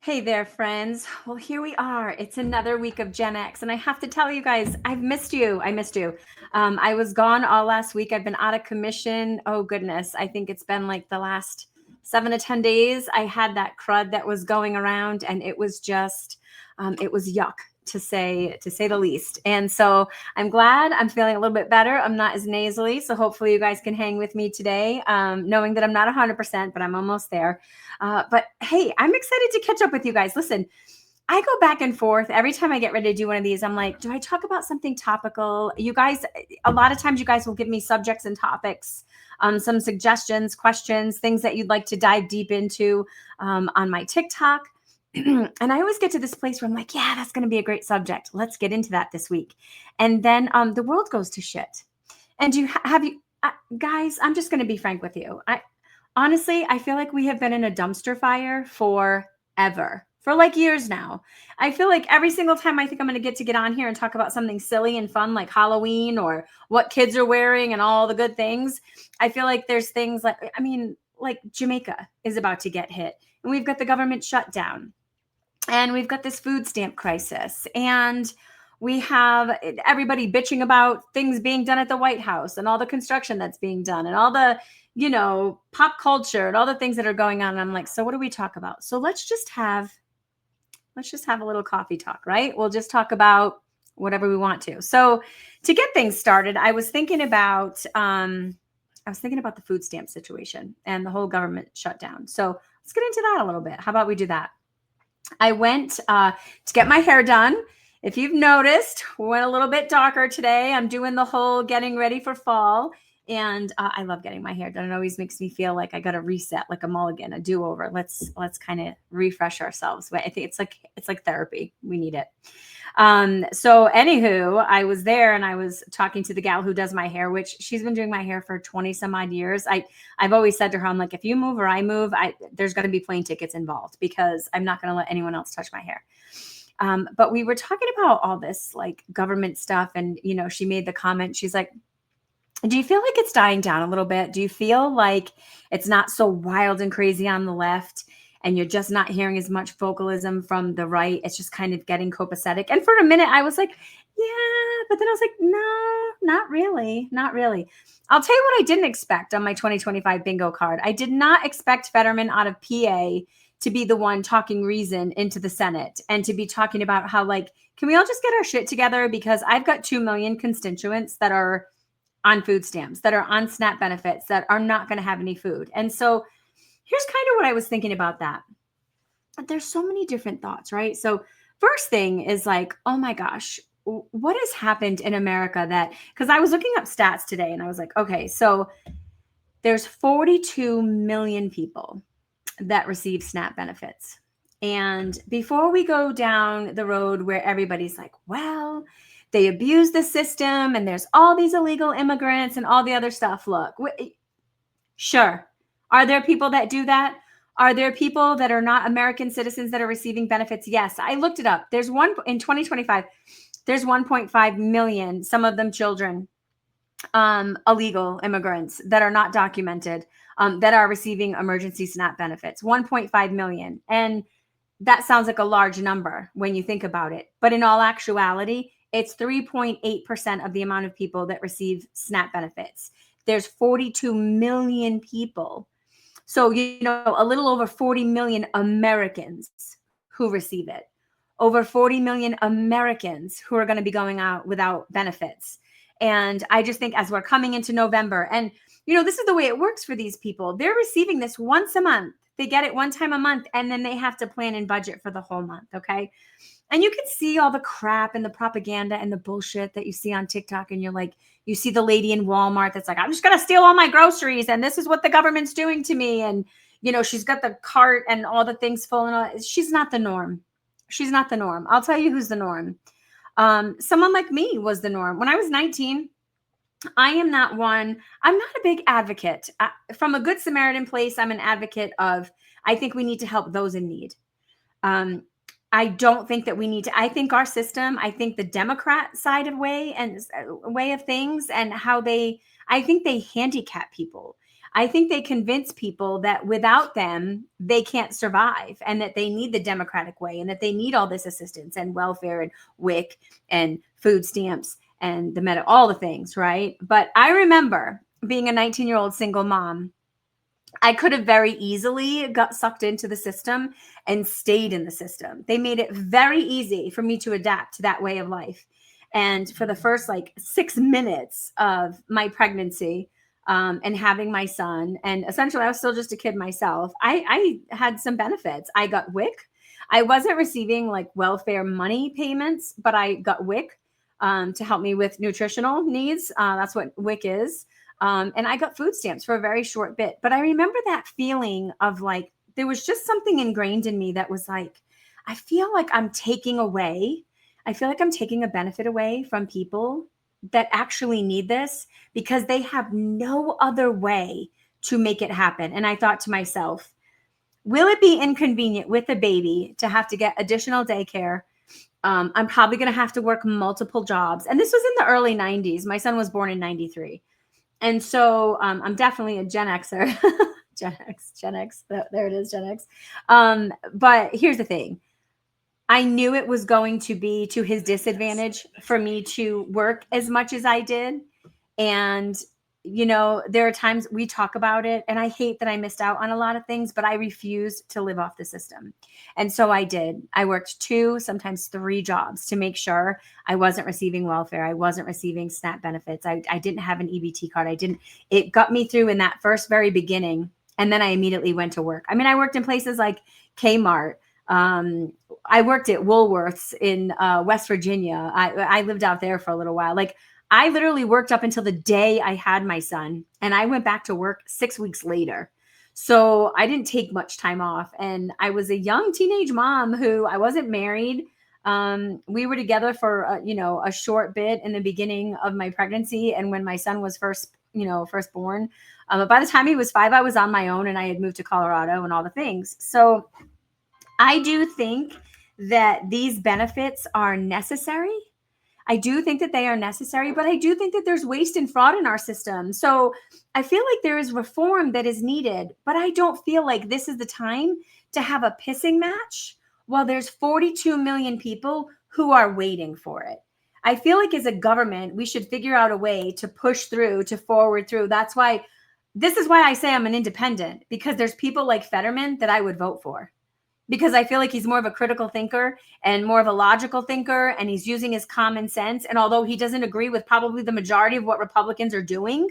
Hey there, friends. Well, here we are. It's another week of Gen X, and I have to tell you guys, I've missed you. I missed you. I was gone all last week. I've been out of commission. Oh, goodness. I think it's been like the last 7 to 10 days. I had that crud that was going around, and it was just, it was yuck to say the least. And so I'm glad I'm feeling a little bit better. I'm not as nasally, so hopefully you guys can hang with me today, knowing that I'm not 100%, but I'm almost there. But hey, I'm excited to catch up with you guys. Listen, I go back and forth every time I get ready to do one of these. I'm like, do I talk about something topical? You guys, a lot of times you guys will give me subjects and topics, some suggestions, questions, things that you'd like to dive deep into on my TikTok. And I always get to this place where I'm like, yeah, that's going to be a great subject. Let's get into that this week. And then the world goes to shit. And have you, guys, I'm just going to be frank with you. Honestly, I feel like we have been in a dumpster fire forever, for like years now. I feel like every single time I think I'm going to get on here and talk about something silly and fun like Halloween or what kids are wearing and all the good things, I feel like there's things like Jamaica is about to get hit. And we've got the government shutdown. And we've got this food stamp crisis. And we have everybody bitching about things being done at the White House and all the construction that's being done and all the, pop culture and all the things that are going on. And I'm like, so what do we talk about? So let's just have a little coffee talk, right? We'll just talk about whatever we want to. So to get things started, I was thinking about the food stamp situation and the whole government shutdown. So let's get into that a little bit. How about we do that? I went to get my hair done. If you've noticed, went a little bit darker today. I'm doing the whole getting ready for fall. And I love getting my hair done. It always makes me feel like I got to reset, like a mulligan, a do-over. Let's kind of refresh ourselves. I think it's like therapy. We need it. So anywho, I was there and I was talking to the gal who does my hair, which she's been doing my hair for 20 some odd years. I've always said to her, I'm like, if you move or I move, there's going to be plane tickets involved because I'm not going to let anyone else touch my hair. But we were talking about all this like government stuff. And, she made the comment, she's like, do you feel like it's dying down a little bit? Do you feel like it's not so wild and crazy on the left and you're just not hearing as much vocalism from the right? It's just kind of getting copacetic. And for a minute, I was like, yeah, but then I was like, no, not really. Not really. I'll tell you what I didn't expect on my 2025 bingo card. I did not expect Fetterman out of PA to be the one talking reason into the Senate and to be talking about how, like, can we all just get our shit together? Because I've got 2 million constituents that are on food stamps, that are on SNAP benefits, that are not going to have any food. And so here's kind of what I was thinking about that. There's so many different thoughts, right? So first thing is like, oh my gosh, what has happened in America because I was looking up stats today and I was like, okay, so there's 42 million people that receive SNAP benefits. And before we go down the road where everybody's like, well, they abuse the system and there's all these illegal immigrants and all the other stuff. Look, sure. Are there people that do that? Are there people that are not American citizens that are receiving benefits? Yes. I looked it up. There's one in 2025, there's 1.5 million, some of them children, illegal immigrants that are not documented, that are receiving emergency SNAP benefits, 1.5 million. And that sounds like a large number when you think about it. But in all actuality, it's 3.8% of the amount of people that receive SNAP benefits. There's 42 million people. So, a little over 40 million Americans who receive it. Over 40 million Americans who are going to be going out without benefits. And I just think as we're coming into November, and, this is the way it works for these people. They're receiving this once a month. They get it one time a month, and then they have to plan and budget for the whole month, okay? And you can see all the crap and the propaganda and the bullshit that you see on TikTok, and you're like, you see the lady in Walmart that's like, I'm just going to steal all my groceries, and this is what the government's doing to me. And, she's got the cart and all the things full and all. She's not the norm. She's not the norm. I'll tell you who's the norm. Someone like me was the norm. When I was 19, I am not one. I'm not a big advocate. From a Good Samaritan place, I'm an advocate of, I think we need to help those in need. I don't think that we need to. I think our system, I think the Democrat side of way of things and how I think they handicap people. I think they convince people that without them, they can't survive, and that they need the democratic way, and that they need all this assistance and welfare and WIC and food stamps and all the things, right? But I remember being a 19-year-old single mom, I could have very easily got sucked into the system and stayed in the system. They made it very easy for me to adapt to that way of life. And for the first like 6 minutes of my pregnancy, and having my son, and essentially I was still just a kid myself, I had some benefits. I got WIC. I wasn't receiving like welfare money payments, but I got WIC, to help me with nutritional needs. That's what WIC is. And I got food stamps for a very short bit. But I remember that feeling of like, there was just something ingrained in me that was like, I feel like I'm taking away, I feel like I'm taking a benefit away from people that actually need this, because they have no other way to make it happen. And I thought to myself, will it be inconvenient with a baby to have to get additional daycare? I'm probably going to have to work multiple jobs. And this was in the early 90s. My son was born in 93. And so I'm definitely a Gen Xer. Gen X. There it is, Gen X. But here's the thing. I knew it was going to be to his disadvantage for me to work as much as I did. And, there are times we talk about it, and I hate that I missed out on a lot of things, but I refused to live off the system. And so I did. I worked 2, sometimes 3 jobs to make sure I wasn't receiving welfare. I wasn't receiving SNAP benefits. I didn't have an EBT card. It got me through in that first very beginning. And then I immediately went to work. I mean, I worked in places like Kmart. I worked at Woolworths in West Virginia. I lived out there for a little while. Like, I literally worked up until the day I had my son, and I went back to work 6 weeks later. So I didn't take much time off. And I was a young teenage mom who, I wasn't married. We were together for, a short bit in the beginning of my pregnancy. And when my son was first born, but by the time he was 5, I was on my own, and I had moved to Colorado and all the things. So I do think that these benefits are necessary. I do think that they are necessary, but I do think that there's waste and fraud in our system. So I feel like there is reform that is needed, but I don't feel like this is the time to have a pissing match while there's 42 million people who are waiting for it. I feel like as a government, we should figure out a way to push through, to forward through. This is why I say I'm an independent, because there's people like Fetterman that I would vote for, because I feel like he's more of a critical thinker and more of a logical thinker, and he's using his common sense. And although he doesn't agree with probably the majority of what Republicans are doing,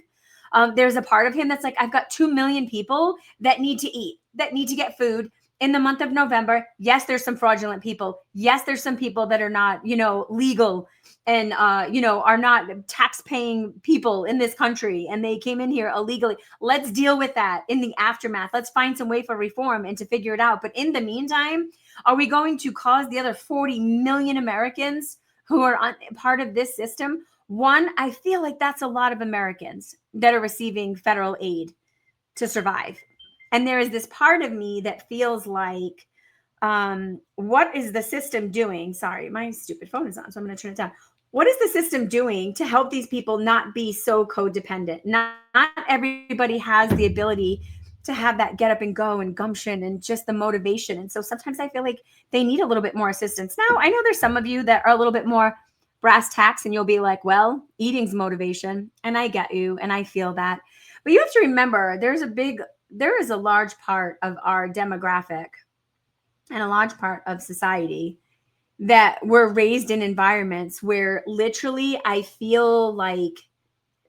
there's a part of him that's like, I've got 2 million people that need to eat, that need to get food in the month of November. Yes, there's some fraudulent people. Yes, there's some people that are not, legal and, are not tax-paying people in this country, and they came in here illegally. Let's deal with that in the aftermath. Let's find some way for reform and to figure it out. But in the meantime, are we going to cause the other 40 million Americans who are part of this system? One, I feel like that's a lot of Americans that are receiving federal aid to survive. And there is this part of me that feels like, what is the system doing? Sorry, my stupid phone is on, so I'm going to turn it down. What is the system doing to help these people not be so codependent? Not everybody has the ability to have that get up and go and gumption and just the motivation. And so sometimes I feel like they need a little bit more assistance. Now, I know there's some of you that are a little bit more brass tacks, and you'll be like, well, eating's motivation. And I get you, and I feel that. But you have to remember, there is a large part of our demographic and a large part of society that were raised in environments where literally I feel like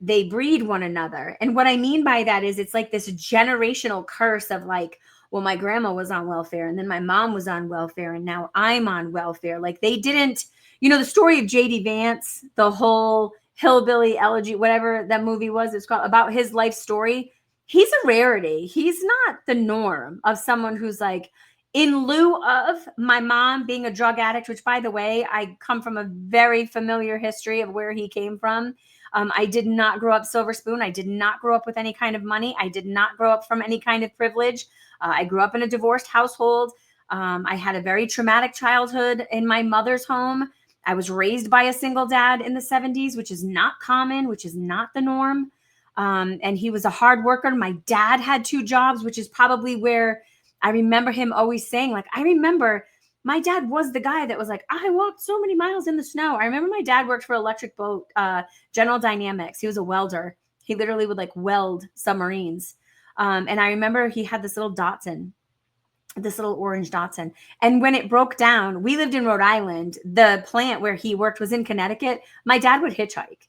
they breed one another. And what I mean by that is it's like this generational curse of like, well, my grandma was on welfare, and then my mom was on welfare, and now I'm on welfare. Like, they didn't, the story of J.D. Vance, the whole hillbilly elegy, whatever that movie was, it's called, about his life story. He's a rarity. He's not the norm of someone who's like, in lieu of my mom being a drug addict, which, by the way, I come from a very familiar history of where he came from. I did not grow up silver spoon. I did not grow up with any kind of money. I did not grow up from any kind of privilege. I grew up in a divorced household. I had a very traumatic childhood in my mother's home. I was raised by a single dad in the 70s, which is not common, which is not the norm. And he was a hard worker. My dad had 2 jobs, which is probably where I remember him always saying, like, I remember my dad was the guy that was like, I walked so many miles in the snow. I remember my dad worked for Electric Boat, General Dynamics. He was a welder. He literally would like weld submarines. And I remember he had this little Datsun, this little orange Datsun. And when it broke down, we lived in Rhode Island. The plant where he worked was in Connecticut. My dad would hitchhike.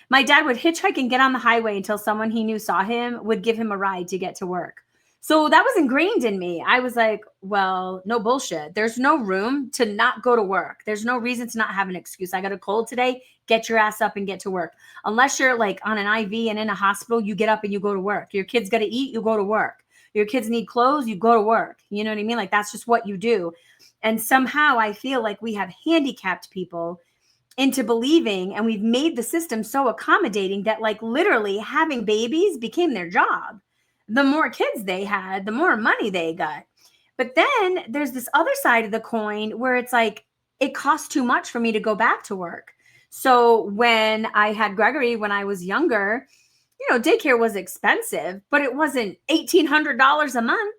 My dad would hitchhike and get on the highway until someone he knew saw him, would give him a ride to get to work. So that was ingrained in me. I was like, well, no bullshit. There's no room to not go to work. There's no reason to not have an excuse. I got a cold today. Get your ass up and get to work. Unless you're like on an IV and in a hospital, you get up and you go to work. Your kids got to eat, you go to work. Your kids need clothes, you go to work. You know what I mean? Like that's just what you do. And somehow I feel like we have handicapped people into believing, and we've made the system so accommodating that like literally having babies became their job. The more kids they had, the more money they got. But then there's this other side of the coin where it's like, it costs too much for me to go back to work. So when I had Gregory, when I was younger, daycare was expensive, but it wasn't $1,800 a month.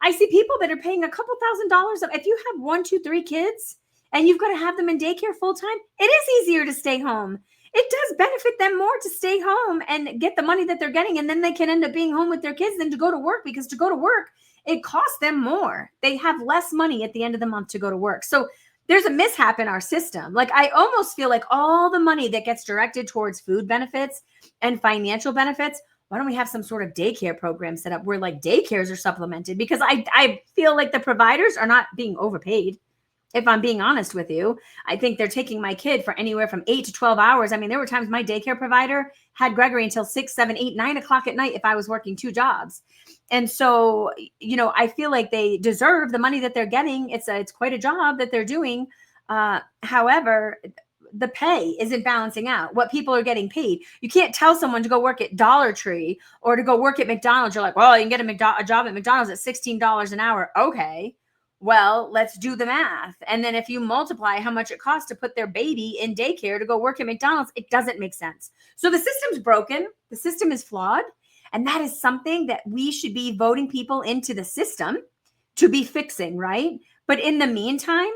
I see people that are paying a couple $1,000s. If you have 1, 2, 3 kids and you've got to have them in daycare full time, it is easier to stay home. It does benefit them more to stay home and get the money that they're getting. And then they can end up being home with their kids than to go to work, because to go to work, it costs them more. They have less money at the end of the month to go to work. So there's a mishap in our system. Like I almost feel like all the money that gets directed towards food benefits and financial benefits, why don't we have some sort of daycare program set up where like daycares are supplemented? Because I feel like the providers are not being overpaid. If I'm being honest with you, I think they're taking my kid for anywhere from 8 to 12 hours. I mean, there were times my daycare provider had Gregory until 6, 7, 8, 9 o'clock at night if I was working 2 jobs. And so, I feel like they deserve the money that they're getting. It's quite a job that they're doing. However, the pay isn't balancing out what people are getting paid. You can't tell someone to go work at Dollar Tree or to go work at McDonald's. You're like, well, you can get a job at McDonald's at $16 an hour. Okay. Well, let's do the math. And then if you multiply how much it costs to put their baby in daycare to go work at McDonald's, it doesn't make sense. So the system's broken. The system is flawed. And that is something that we should be voting people into the system to be fixing, right? But in the meantime,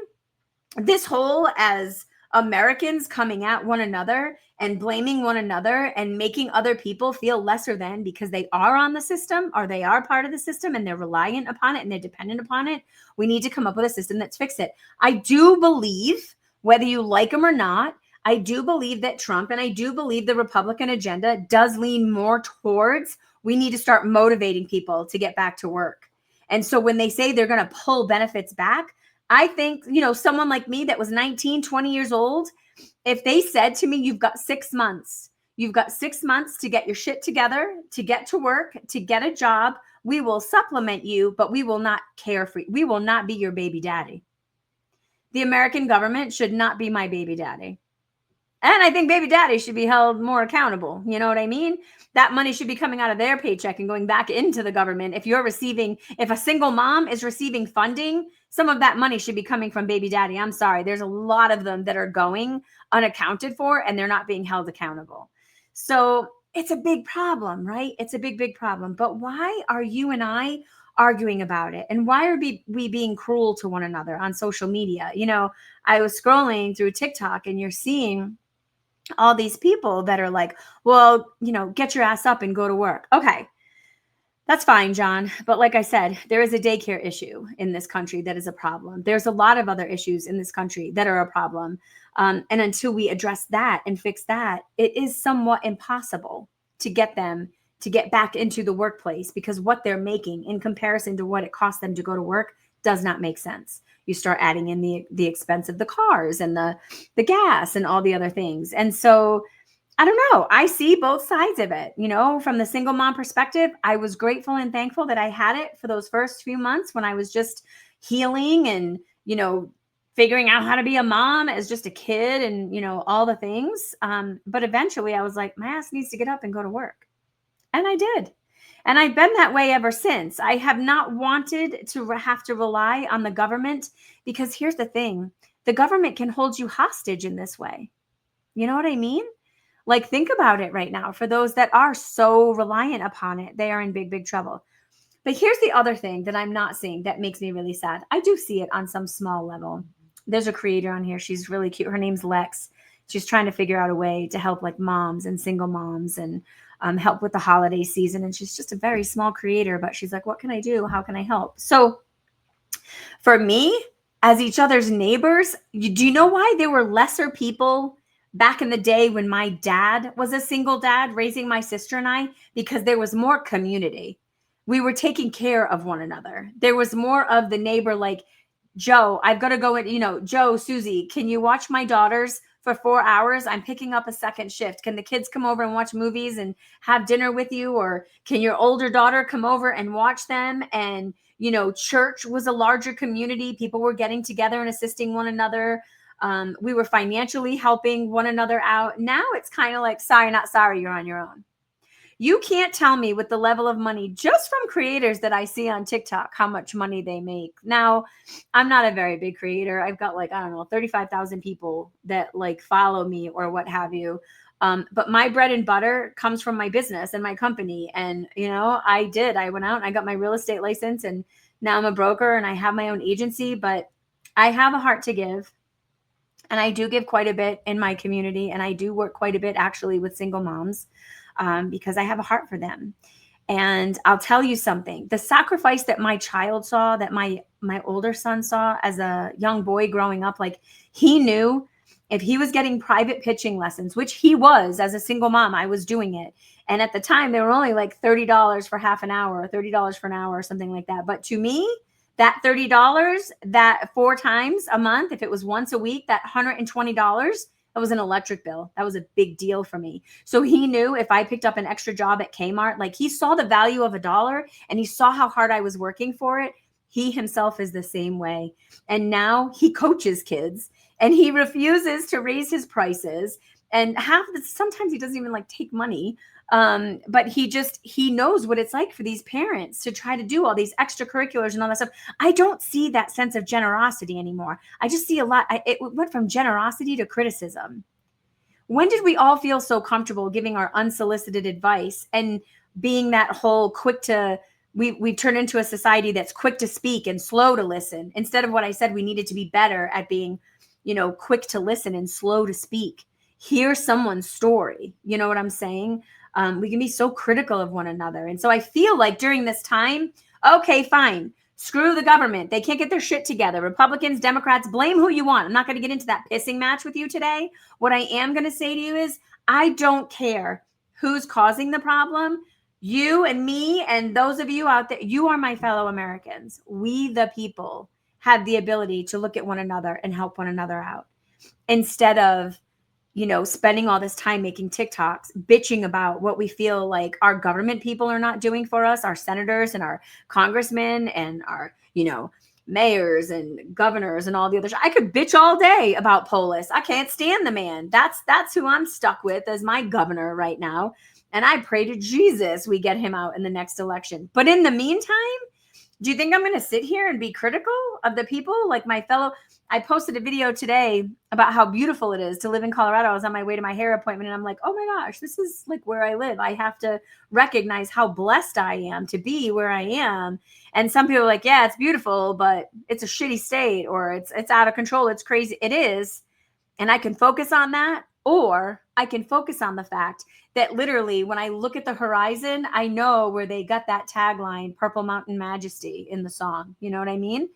this whole as Americans coming at one another and blaming one another and making other people feel lesser than because they are on the system or they are part of the system and they're reliant upon it and they're dependent upon it. We need to come up with a system that's fixed it. I do believe, whether you like them or not, I do believe that Trump and I do believe the Republican agenda does lean more towards we need to start motivating people to get back to work. And so when they say they're going to pull benefits back, I think, someone like me that was 19, 20 years old, if they said to me, you've got 6 months to get your shit together, to get to work, to get a job, we will supplement you, but we will not care for you. We will not be your baby daddy. The American government should not be my baby daddy. And I think baby daddy should be held more accountable. You know what I mean? That money should be coming out of their paycheck and going back into the government. If a single mom is receiving funding, some of that money should be coming from baby daddy. I'm sorry. There's a lot of them that are going unaccounted for and they're not being held accountable. So it's a big problem, right? It's a big, big problem. But why are you and I arguing about it? And why are we being cruel to one another on social media? I was scrolling through TikTok and you're seeing all these people that are like, well, get your ass up and go to work. Okay, that's fine, John. But like I said, there is a daycare issue in this country that is a problem. There's a lot of other issues in this country that are a problem. And until we address that and fix that, it is somewhat impossible to get them to get back into the workplace, because what they're making in comparison to what it costs them to go to work does not make sense. You start adding in the expense of the cars and the gas and all the other things. And so I don't know. I see both sides of it. From the single mom perspective, I was grateful and thankful that I had it for those first few months when I was just healing and, figuring out how to be a mom as just a kid and, all the things. But eventually I was like, my ass needs to get up and go to work. And I did. And I've been that way ever since. I have not wanted to have to rely on the government, because here's the thing. The government can hold you hostage in this way. You know what I mean? Like, think about it right now. For those that are so reliant upon it, they are in big, big trouble. But here's the other thing that I'm not seeing that makes me really sad. I do see it on some small level. There's a creator on here. She's really cute. Her name's Lex. She's trying to figure out a way to help like moms and single moms and help with the holiday season. And she's just a very small creator, but she's like, what can I do? How can I help? So for me, as each other's neighbors, do you know why there were lesser people back in the day when my dad was a single dad raising my sister and I? Because there was more community. We were taking care of one another. There was more of the neighbor, like, Joe, I've got to go in, Joe, Susie, can you watch my daughters for 4 hours? I'm picking up a second shift. Can the kids come over and watch movies and have dinner with you? Or can your older daughter come over and watch them? And, church was a larger community. People were getting together and assisting one another. We were financially helping one another out. Now it's kind of like, sorry, not sorry, you're on your own. You can't tell me with the level of money just from creators that I see on TikTok, how much money they make. Now, I'm not a very big creator. I've got 35,000 people that follow me or what have you. But my bread and butter comes from my business and my company. And, I went out and I got my real estate license and now I'm a broker and I have my own agency, but I have a heart to give. And I do give quite a bit in my community. And I do work quite a bit actually with single moms. Because I have a heart for them. And I'll tell you something, the sacrifice that my child saw, that my older son saw as a young boy growing up, he knew if he was getting private pitching lessons, which he was as a single mom, I was doing it. And at the time they were only like $30 for half an hour or $30 for an hour or something like that. But to me, that $30, that 4 times a month, if it was once a week, that $120, that was an electric bill. That was a big deal for me. So he knew if I picked up an extra job at Kmart, he saw the value of $1 and he saw how hard I was working for it. He himself is the same way. And now he coaches kids and he refuses to raise his prices. And sometimes he doesn't even take money. But he knows what it's like for these parents to try to do all these extracurriculars and all that stuff. I don't see that sense of generosity anymore. I just see a lot. It went from generosity to criticism. When did we all feel so comfortable giving our unsolicited advice and being that whole we turn into a society that's quick to speak and slow to listen, instead of what I said, we needed to be better at being, quick to listen and slow to speak. Hear someone's story. You know what I'm saying? We can be so critical of one another. And so I feel like during this time, okay, fine. Screw the government. They can't get their shit together. Republicans, Democrats, blame who you want. I'm not going to get into that pissing match with you today. What I am going to say to you is I don't care who's causing the problem. You and me and those of you out there, you are my fellow Americans. We, the people, have the ability to look at one another and help one another out instead of spending all this time making TikToks, bitching about what we feel like our government people are not doing for us, our senators and our congressmen and our, mayors and governors and all the others. I could bitch all day about Polis. I can't stand the man. That's who I'm stuck with as my governor right now. And I pray to Jesus we get him out in the next election. But in the meantime, do you think I'm going to sit here and be critical of the people I posted a video today about how beautiful it is to live in Colorado. I was on my way to my hair appointment and I'm like, oh my gosh, this is where I live. I have to recognize how blessed I am to be where I am. And some people are like, yeah, it's beautiful, but it's a shitty state or it's out of control. It's crazy. It is. And I can focus on that, or I can focus on the fact that literally when I look at the horizon, I know where they got that tagline, Purple Mountain Majesty, in the song. You know what I mean?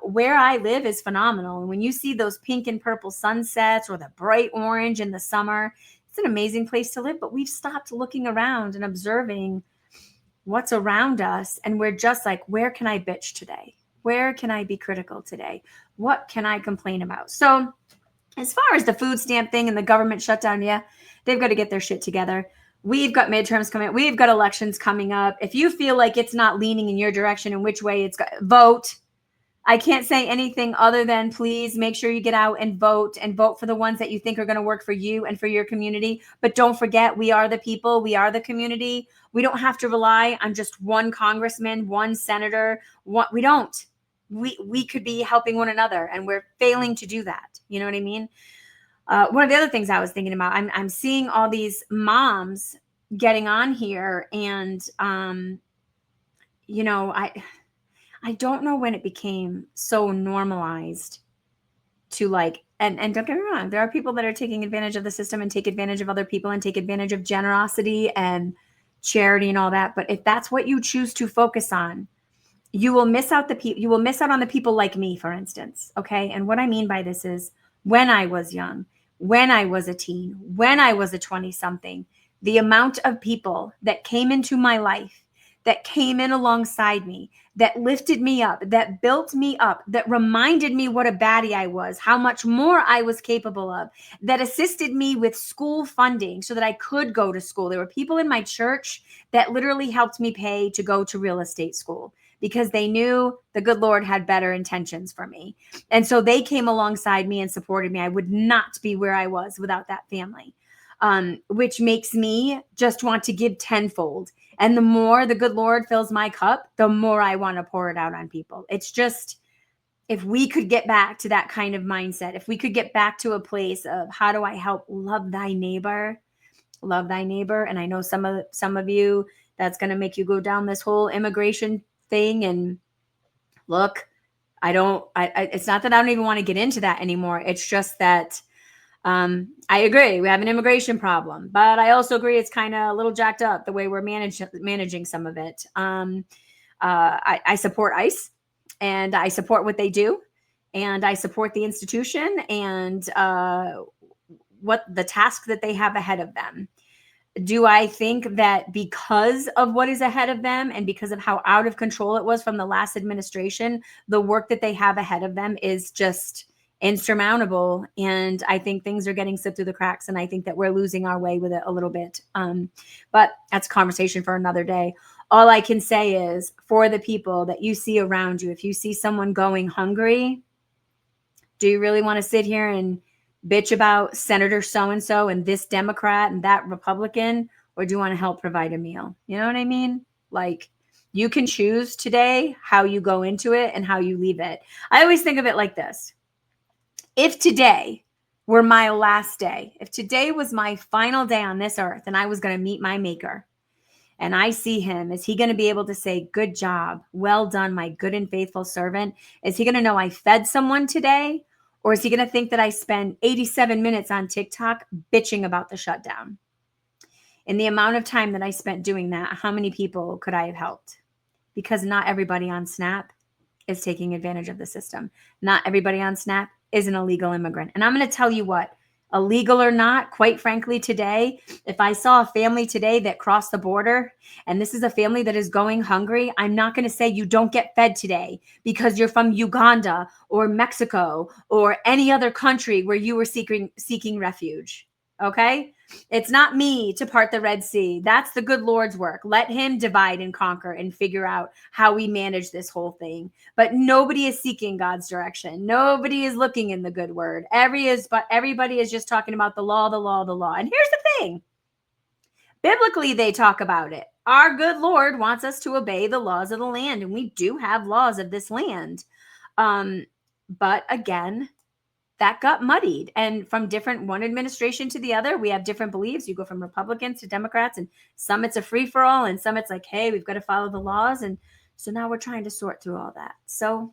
Where I live is phenomenal. And when you see those pink and purple sunsets or the bright orange in the summer, it's an amazing place to live. But we've stopped looking around and observing what's around us. And we're just like, where can I bitch today? Where can I be critical today? What can I complain about? So as far as the food stamp thing and the government shutdown, yeah, they've got to get their shit together. We've got midterms coming up. We've got elections coming up. If you feel like it's not leaning in your direction and which way it's got, vote. I can't say anything other than please make sure you get out and vote for the ones that you think are going to work for you and for your community. But don't forget, we are the people. We are the community. We don't have to rely on just one congressman, one senator. We don't. We could be helping one another, and we're failing to do that. You know what I mean? One of the other things I was thinking about, I'm seeing all these moms getting on here, and I don't know when it became so normalized to like, and don't get me wrong, there are people that are taking advantage of the system and take advantage of other people and take advantage of generosity and charity and all that. But if that's what you choose to focus on, you will miss out you will miss out on the people like me, for instance. Okay. And what I mean by this is, when I was young, when I was a teen, when I was a 20 something, the amount of people that came into my life, that came in alongside me, that lifted me up, that built me up, that reminded me what a baddie I was, how much more I was capable of, that assisted me with school funding so that I could go to school. There were people in my church that literally helped me pay to go to real estate school, because they knew the good Lord had better intentions for me. And so they came alongside me and supported me. I would not be where I was without that family, which makes me just want to give tenfold. And the more the good Lord fills my cup, the more I want to pour it out on people. It's just, if we could get back to that kind of mindset, if we could get back to a place of, how do I help love thy neighbor? Love thy neighbor. And I know some of you, that's going to make you go down this whole immigration thing. And look, it's not that I don't even want to get into that anymore. It's just that I agree, we have an immigration problem, but I also agree it's kind of a little jacked up the way we're managing some of it. I support ICE, and I support what they do, and I support the institution and what the task that they have ahead of them. Do I think that because of what is ahead of them and because of how out of control it was from the last administration, the work that they have ahead of them is just insurmountable? And I think things are getting slipped through the cracks, and I think that we're losing our way with it a little bit. But that's a conversation for another day. All I can say is, for the people that you see around you, if you see someone going hungry, do you really want to sit here and bitch about Senator so-and-so and this Democrat and that Republican? Or do you want to help provide a meal? You know what I mean? Like, you can choose today how you go into it and how you leave it. I always think of it like this. If today were my last day, if today was my final day on this earth and I was going to meet my maker, and I see him, is he going to be able to say, good job, well done, my good and faithful servant? Is he going to know I fed someone today? Or is he going to think that I spent 87 minutes on TikTok bitching about the shutdown? In the amount of time that I spent doing that, how many people could I have helped? Because not everybody on Snap is taking advantage of the system. Not everybody on Snap is an illegal immigrant. And I'm going to tell you what, illegal or not, quite frankly, today, if I saw a family today that crossed the border, and this is a family that is going hungry, I'm not going to say you don't get fed today because you're from Uganda or Mexico or any other country where you were seeking refuge. Okay? It's not me to part the Red Sea. That's the good Lord's work. Let him divide and conquer and figure out how we manage this whole thing. But nobody is seeking God's direction. Nobody is looking in the good word. Everybody is just talking about the law, the law, the law. And here's the thing. Biblically, they talk about it. Our good Lord wants us to obey the laws of the land, and we do have laws of this land. But again, that got muddied, and from one administration to the other, we have different beliefs. You go from Republicans to Democrats, and some it's a free-for-all, and some it's like, hey, we've got to follow the laws. And so now we're trying to sort through all that. So,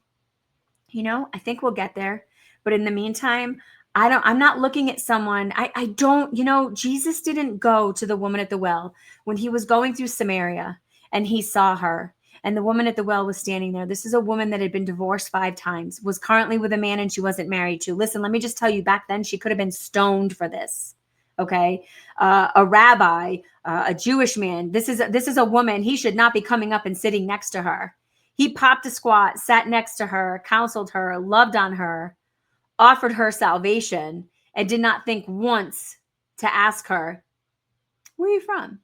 I think we'll get there. But in the meantime, I'm not looking at someone. I don't, Jesus didn't go to the woman at the well when he was going through Samaria and he saw her. And the woman at the well was standing there. This is a woman that had been divorced 5 times, was currently with a man and she wasn't married to. Listen, let me just tell you, back then she could have been stoned for this. Okay. A rabbi, a Jewish man. This is a woman. He should not be coming up and sitting next to her. He popped a squat, sat next to her, counseled her, loved on her, offered her salvation, and did not think once to ask her, where are you from?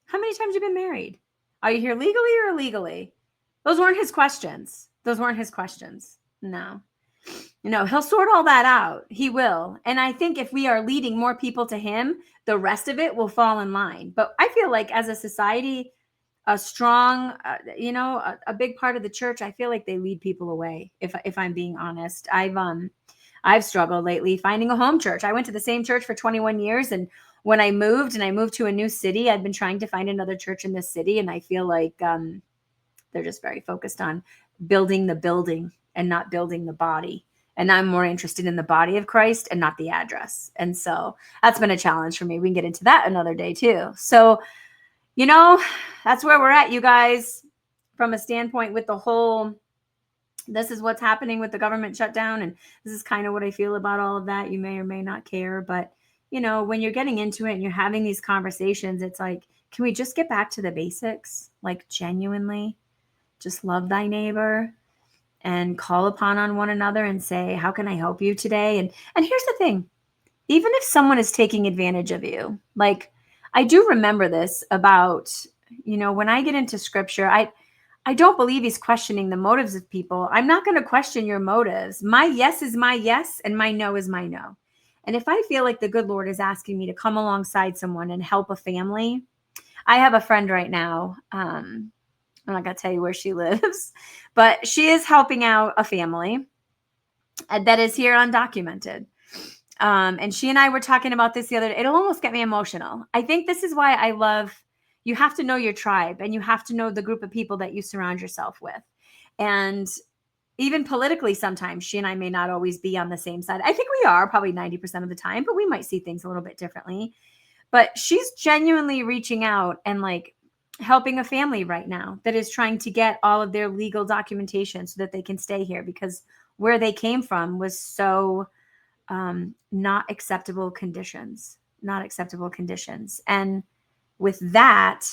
How many times have you been married? Are you here legally or illegally? Those weren't his questions. No. He'll sort all that out. He will. And I think if we are leading more people to him, the rest of it will fall in line. But I feel like as a society, a strong, a big part of the church, I feel like they lead people away. If I'm being honest, I've struggled lately finding a home church. I went to the same church for 21 years. And when I moved to a new city, I've been trying to find another church in this city. And I feel like they're just very focused on building the building and not building the body. And I'm more interested in the body of Christ and not the address. And so that's been a challenge for me. We can get into that another day too. So, that's where we're at, you guys, from a standpoint with the whole, this is what's happening with the government shutdown. And this is kind of what I feel about all of that. You may or may not care, but when you're getting into it and you're having these conversations, it's like, can we just get back to the basics? Like genuinely just love thy neighbor and call upon on one another and say, how can I help you today? And here's the thing, even if someone is taking advantage of you, like I do remember this about, when I get into scripture, I don't believe he's questioning the motives of people. I'm not going to question your motives. My yes is my yes and my no is my no. And if I feel like the good Lord is asking me to come alongside someone and help a family, I have a friend right now. I'm not going to tell you where she lives, but she is helping out a family that is here undocumented. And she and I were talking about this the other day. It'll almost get me emotional. I think this is why I love, you have to know your tribe and you have to know the group of people that you surround yourself with. And even politically, sometimes she and I may not always be on the same side. I think we are probably 90% of the time, but we might see things a little bit differently. But she's genuinely reaching out and like helping a family right now that is trying to get all of their legal documentation so that they can stay here, because where they came from was so not acceptable conditions. And with that,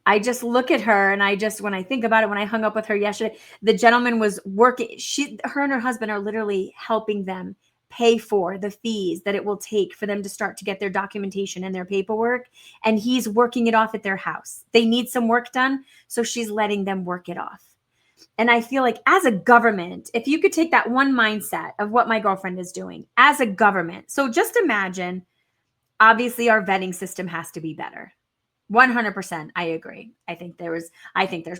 I just look at her and when I think about it, when I hung up with her yesterday, the gentleman was working. Her and her husband are literally helping them pay for the fees that it will take for them to start to get their documentation and their paperwork. And he's working it off at their house. They need some work done, so she's letting them work it off. And I feel like as a government, if you could take that one mindset of what my girlfriend is doing as a government. So just imagine, obviously our vetting system has to be better. 100%. I agree. I think there's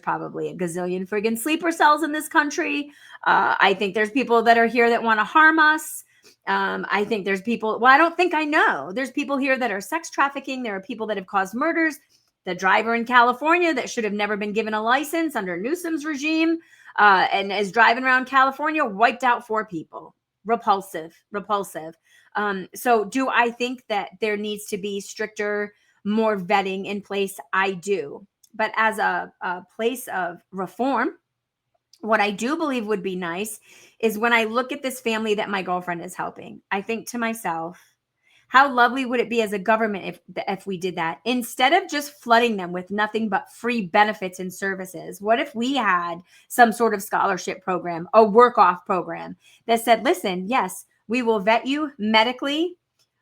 probably a gazillion friggin' sleeper cells in this country. I think there's people that are here that want to harm us. I think there's people, I don't think I know. There's people here that are sex trafficking. There are people that have caused murders. The driver in California that should have never been given a license under Newsom's regime and is driving around California, wiped out 4 people. Repulsive. So do I think that there needs to be stricter, more vetting in place? I do. But as a place of reform, what I do believe would be nice is when I look at this family that my girlfriend is helping, I think to myself, how lovely would it be as a government if we did that? Instead of just flooding them with nothing but free benefits and services, what if we had some sort of scholarship program, a work-off program that said, listen, yes, we will vet you medically,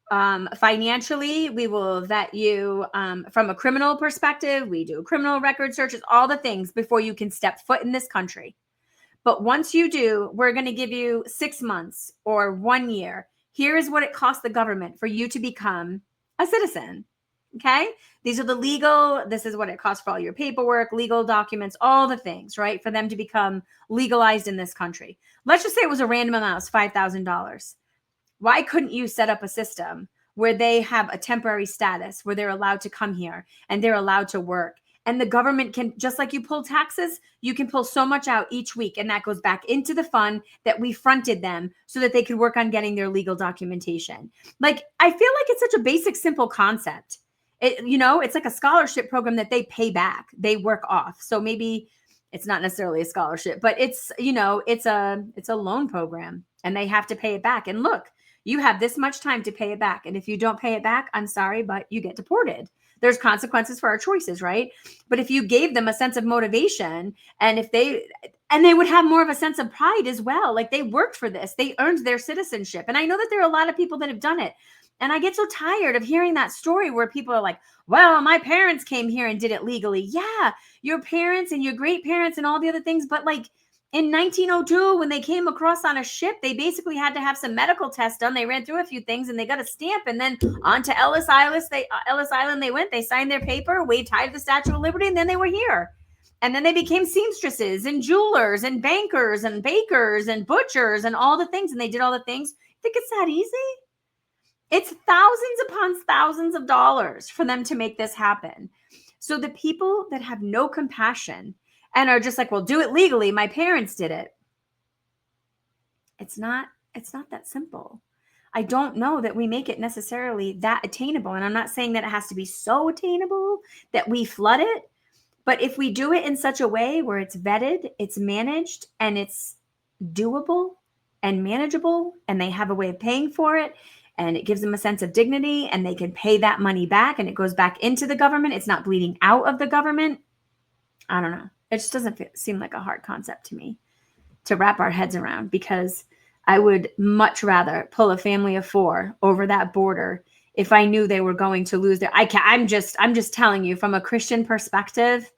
financially, we will vet you from a criminal perspective. We do criminal record searches, all the things before you can step foot in this country. But once you do, we're going to give you 6 months or 1 year. Here is what it costs the government for you to become a citizen. Okay. This is what it costs for all your paperwork, legal documents, all the things, right? For them to become legalized in this country. Let's just say it was a random amount, $5,000. Why couldn't you set up a system where they have a temporary status, where they're allowed to come here and they're allowed to work? And the government can, just like you pull taxes, you can pull so much out each week. And that goes back into the fund that we fronted them so that they could work on getting their legal documentation. Like, I feel like it's such a basic, simple concept. It's like a scholarship program that they pay back, they work off. So maybe it's not necessarily a scholarship, but it's a loan program and they have to pay it back. And look, you have this much time to pay it back. And if you don't pay it back, I'm sorry, but you get deported. There's consequences for our choices, right? But if you gave them a sense of motivation and they would have more of a sense of pride as well. Like, they worked for this, they earned their citizenship. And I know that there are a lot of people that have done it. And I get so tired of hearing that story where people are like, well, my parents came here and did it legally. Yeah, your parents and your great parents and all the other things. But like, in 1902, when they came across on a ship, they basically had to have some medical tests done. They ran through a few things and they got a stamp. And then on to Ellis Island they went. They signed their paper, waved high to the Statue of Liberty, and then they were here. And then they became seamstresses and jewelers and bankers and bakers and butchers and all the things. And they did all the things. Think it's that easy? It's thousands upon thousands of dollars for them to make this happen. So the people that have no compassion and are just like, well, do it legally. My parents did it. It's not that simple. I don't know that we make it necessarily that attainable. And I'm not saying that it has to be so attainable that we flood it. But if we do it in such a way where it's vetted, it's managed, and it's doable and manageable, and they have a way of paying for it, and it gives them a sense of dignity, and they can pay that money back, and it goes back into the government. It's not bleeding out of the government. I don't know. It just doesn't seem like a hard concept to me to wrap our heads around, because I would much rather pull a family of 4 over that border if I knew they were going to lose their. I'm just telling you, from a Christian perspective,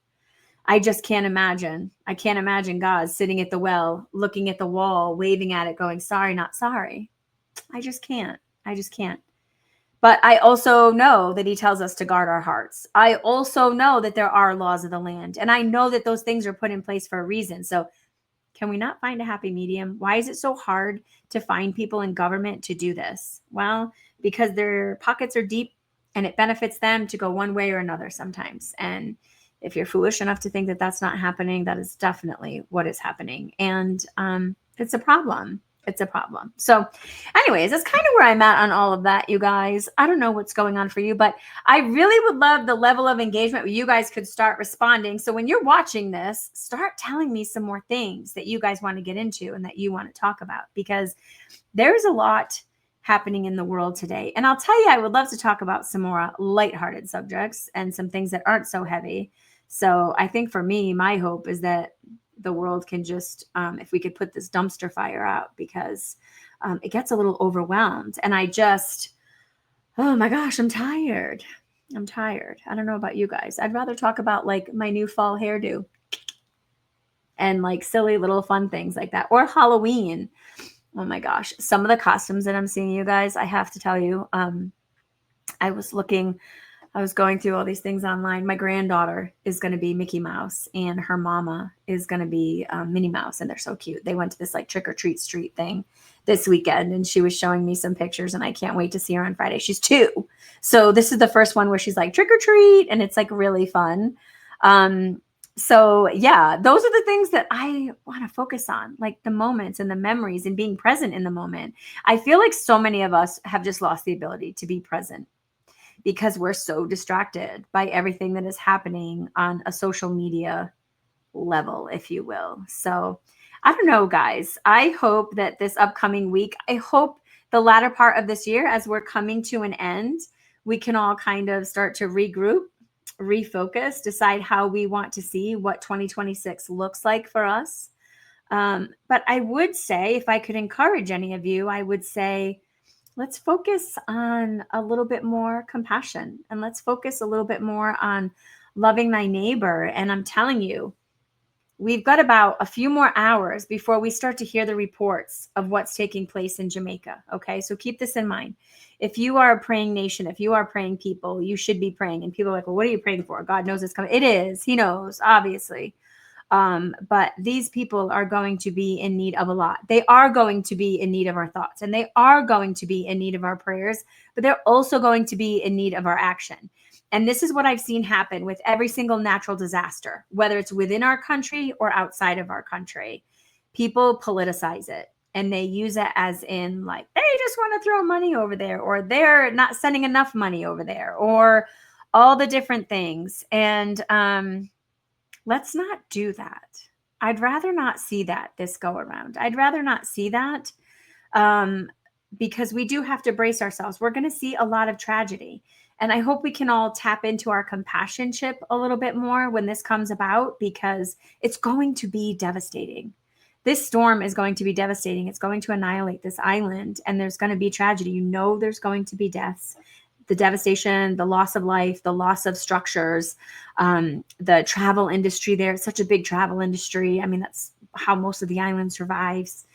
I just can't imagine. I can't imagine God sitting at the well, looking at the wall, waving at it, going, sorry, not sorry. I just can't. But I also know that he tells us to guard our hearts. I also know that there are laws of the land. And I know that those things are put in place for a reason. So can we not find a happy medium? Why is it so hard to find people in government to do this? Well, because their pockets are deep and it benefits them to go one way or another sometimes. And if you're foolish enough to think that that's not happening, that is definitely what is happening. And it's a problem. It's a problem. So anyways, that's kind of where I'm at on all of that, you guys. I don't know what's going on for you, but I really would love the level of engagement where you guys could start responding. So when you're watching this, start telling me some more things that you guys want to get into and that you want to talk about, because there's a lot happening in the world today. And I'll tell you, I would love to talk about some more lighthearted subjects and some things that aren't so heavy. So I think for me, my hope is that the world can just, if we could put this dumpster fire out, because it gets a little overwhelmed. And oh my gosh, I'm tired. I don't know about you guys. I'd rather talk about like my new fall hairdo and like silly little fun things like that, or Halloween. Oh my gosh. Some of the costumes that I'm seeing, you guys, I have to tell you, I was going through all these things online. My granddaughter is going to be Mickey Mouse and her mama is going to be Minnie Mouse. And they're so cute. They went to this like trick or treat street thing this weekend, and she was showing me some pictures, and I can't wait to see her on Friday. She's 2. So this is the first one where she's like trick or treat, and it's like really fun. So yeah, those are the things that I want to focus on, like the moments and the memories and being present in the moment. I feel like so many of us have just lost the ability to be present, because we're so distracted by everything that is happening on a social media level, if you will. So I don't know, guys. I hope that this upcoming week, I hope the latter part of this year, as we're coming to an end, we can all kind of start to regroup, refocus, decide how we want to see what 2026 looks like for us. But I would say, if I could encourage any of you, I would say, let's focus on a little bit more compassion, and let's focus a little bit more on loving thy neighbor. And I'm telling you, we've got about a few more hours before we start to hear the reports of what's taking place in Jamaica. Okay. So keep this in mind. If you are a praying nation, if you are praying people, you should be praying. And people are like, well, what are you praying for? God knows it's coming. It is. He knows, obviously. But these people are going to be in need of a lot. They are going to be in need of our thoughts, and they are going to be in need of our prayers, but they're also going to be in need of our action. And this is what I've seen happen with every single natural disaster, whether it's within our country or outside of our country. People politicize it, and they use it as in like, they just want to throw money over there, or they're not sending enough money over there, or all the different things. And, let's not do that. I'd rather not see that this go around. I'd rather not see that, because we do have to brace ourselves. We're going to see a lot of tragedy. And I hope we can all tap into our compassion chip a little bit more when this comes about, because it's going to be devastating. This storm is going to be devastating. It's going to annihilate this island, and there's going to be tragedy. You know, there's going to be deaths. The devastation, the loss of life, the loss of structures, the travel industry there. It's such a big travel industry. I mean, that's how most of the island survives.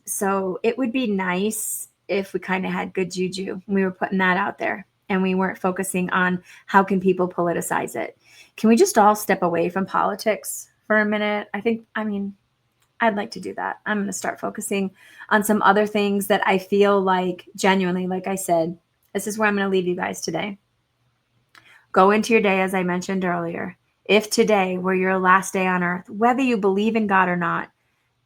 So it would be nice if we kind of had good juju. We were putting that out there. and we weren't focusing on how can people politicize it. Can we just all step away from politics for a minute? I'd like to do that. I'm going to start focusing on some other things that I feel like genuinely, like I said, this is where I'm going to leave you guys today. Go into your day, as I mentioned earlier. If today were your last day on earth, whether you believe in God or not,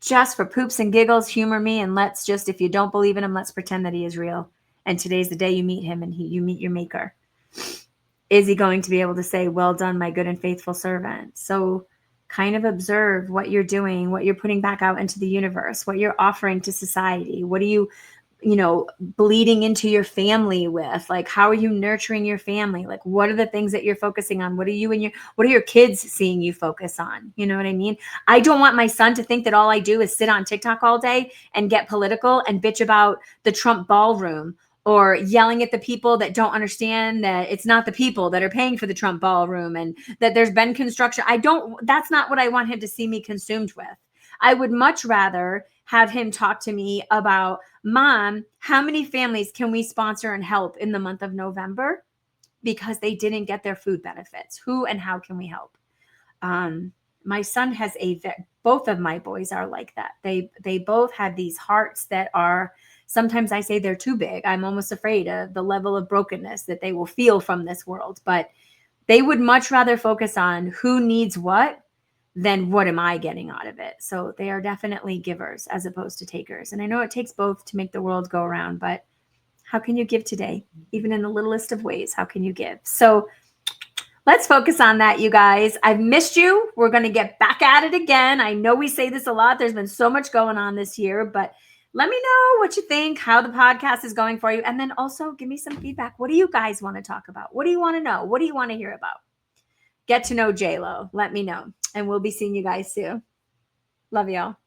just for poops and giggles, humor me, and let's just, if you don't believe in him, let's pretend that he is real. And today's the day you meet him and you meet your maker. Is he going to be able to say, well done, my good and faithful servant? So kind of observe what you're doing, what you're putting back out into the universe, what you're offering to society. What are you bleeding into your family with? Like, how are you nurturing your family? Like, what are the things that you're focusing on? What are your kids seeing you focus on? You know what I mean? I don't want my son to think that all I do is sit on TikTok all day and get political and bitch about the Trump ballroom, or yelling at the people that don't understand that it's not the people that are paying for the Trump ballroom and that there's been construction. That's not what I want him to see me consumed with. I would much rather have him talk to me about, Mom, how many families can we sponsor and help in the month of November because they didn't get their food benefits? Who and how can we help? My son has both of my boys are like that. They both have these hearts that are, sometimes I say they're too big. I'm almost afraid of the level of brokenness that they will feel from this world, but they would much rather focus on who needs what than what am I getting out of it. So they are definitely givers as opposed to takers. And I know it takes both to make the world go around, but how can you give today? Even in the littlest of ways, how can you give? So let's focus on that, you guys. I've missed you. We're going to get back at it again. I know we say this a lot. There's been so much going on this year, but let me know what you think, how the podcast is going for you. And then also give me some feedback. What do you guys want to talk about? What do you want to know? What do you want to hear about? Get to know J-Lo. Let me know. And we'll be seeing you guys soon. Love y'all.